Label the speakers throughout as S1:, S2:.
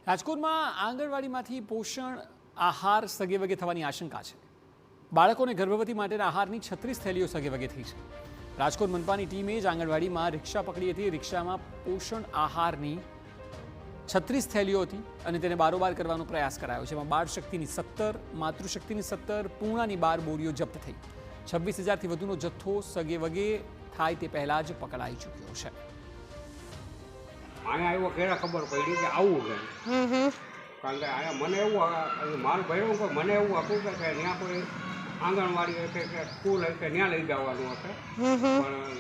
S1: રાજકોટમાં આંગણવાડીમાંથી પોષણ આહાર સગેવગે થવાની આશંકા છે। બાળકોને ગર્ભવતી માટેના આહારની 36 થેલીઓ સગેવગે થઈ છે। રાજકોટ મનપાની ટીમે જ આંગણવાડીમાં રિક્ષા પકડી હતી। રિક્ષામાં પોષણ આહારની 36 થેલીઓ હતી અને તેને બારોબાર કરવાનો પ્રયાસ કરાયો, જેમાં બાળ શક્તિની 17, માતૃશક્તિની 17, પૂર્ણાની 12 બોરીઓ જપ્ત થઈ। 26,000થી વધુનો જથ્થો સગેવગે થાય તે પહેલા જ પકડાઈ ચૂક્યો છે।
S2: આયા આવ્યો કેરા ખબર પડી કે આવું છે, કારણ કે આયા મને એવું માલ ભર્યો કે મને એવું હતું કે ત્યાં કોઈ આંગણવાડી હશે કે સ્કૂલ હશે ત્યાં લઈ જવાનું હશે, પણ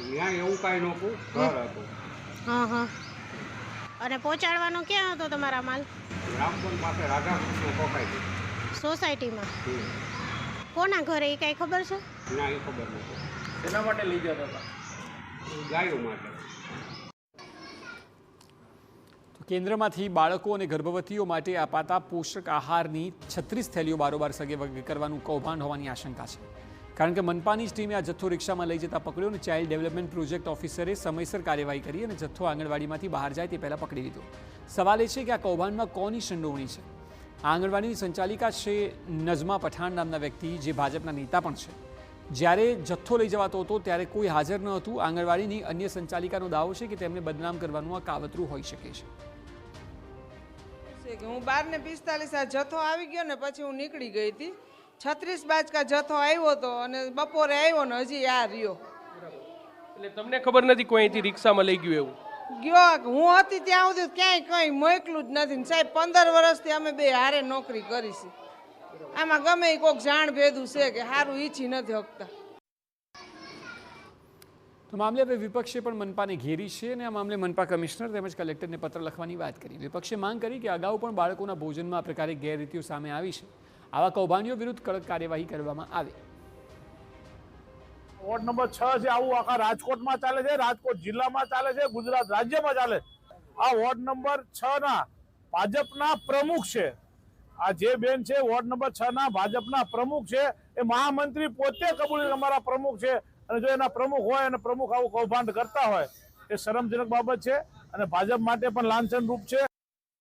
S2: ત્યાં એવું કાંઈ નહોતું, ઘર હતું।
S3: અને પહોંચાડવાનો ક્યાં હતો તમારા માલ?
S2: રામબન પાસે રાધાકૃષ્ણ સોસાયટી
S3: સોસાયટીમાં। કોના ઘરે એ કાંઈ ખબર છે?
S2: ના, એ ખબર નથી।
S4: શેના માટે લઈ જતા હતા?
S2: ગાયો માટે।
S1: કેન્દ્રમાંથી બાળકો અને ગર્ભવતીઓ માટે અપાતા પોષક આહારની 36 થેલીઓ બારોબાર સગેવગે કરવાનું કૌભાંડ હોવાની આશંકા છે, કારણ કે મનપાની જ ટીમે આ જથ્થો રિક્ષામાં લઈ જતા પકડ્યો અને ચાઇલ્ડ ડેવલપમેન્ટ પ્રોજેક્ટ ઓફિસરે સમયસર કાર્યવાહી કરી અને જથ્થો આંગણવાડીમાંથી બહાર જાય તે પહેલાં પકડી લીધો। સવાલ એ છે કે આ કૌભાંડમાં કોની સંડોવણી છે? આંગણવાડીની સંચાલિકા છે નઝમા પઠાણ નામના વ્યક્તિ, જે ભાજપના નેતા પણ છે। જ્યારે જથ્થો લઈ જવાતો હતો ત્યારે કોઈ હાજર ન હતું। આંગણવાડીની અન્ય સંચાલિકાનો દાવો છે કે તેમને બદનામ કરવાનું આ કાવતરું હોઈ શકે છે।
S5: હું 12:45 આ જથ્થો આવી ગયો ને પછી હું નીકળી ગઈ હતી। 36 બાજકા જથ્થો આવ્યો હતો અને બપોરે આવ્યો ને હજી આ રહ્યો।
S4: એટલે તમને ખબર નથી કોઈ અહીંથી રિક્ષામાં લઈ ગયું એવું?
S5: ગયો હું હતી ત્યાં સુધી ક્યાંય કંઈ મોકલું જ નથી ને સાહેબ, 15 વર્ષથી અમે બે હારે નોકરી કરી છે। આમાં ગમે એ કોઈક જાણ ભેદું છે કે સારું ઈચ્છી નથી શકતા।
S1: તો મામલે હવે વિપક્ષે પણ મનપાને ઘેરી છે અને આ મામલે મનપા કમિશનર તેમજ કલેક્ટરને પત્ર લખવાની વાત કરી। વિપક્ષે માંગ કરી કે અગાઉ પણ બાળકોના ભોજનમાં આ પ્રકારે ગેરરીતિઓ સામે આવી છે, આવા કૌભાંડીઓ વિરુદ્ધ કડક કાર્યવાહી કરવામાં આવે।
S6: વોર્ડ નંબર 6 છે, આવું આખા રાજકોટમાં ચાલે છે, રાજકોટ જિલ્લામાં ચાલે છે, ગુજરાત રાજ્યમાં ચાલે। આ વોર્ડ નંબર 6 ના ભાજપના પ્રમુખ છે। આ જે બેન છે વોર્ડ નંબર 6 ના ભાજપના પ્રમુખ છે, એ મહામંત્રી પોતે કબૂલી અમારા પ્રમુખ છે। અને જો એના પ્રમુખ હોય અને પ્રમુખ આવું કૌભાંડ કરતા હોય એ શરમજનક બાબત છે અને ભાજપ માટે પણ લાંછનરૂપ છે।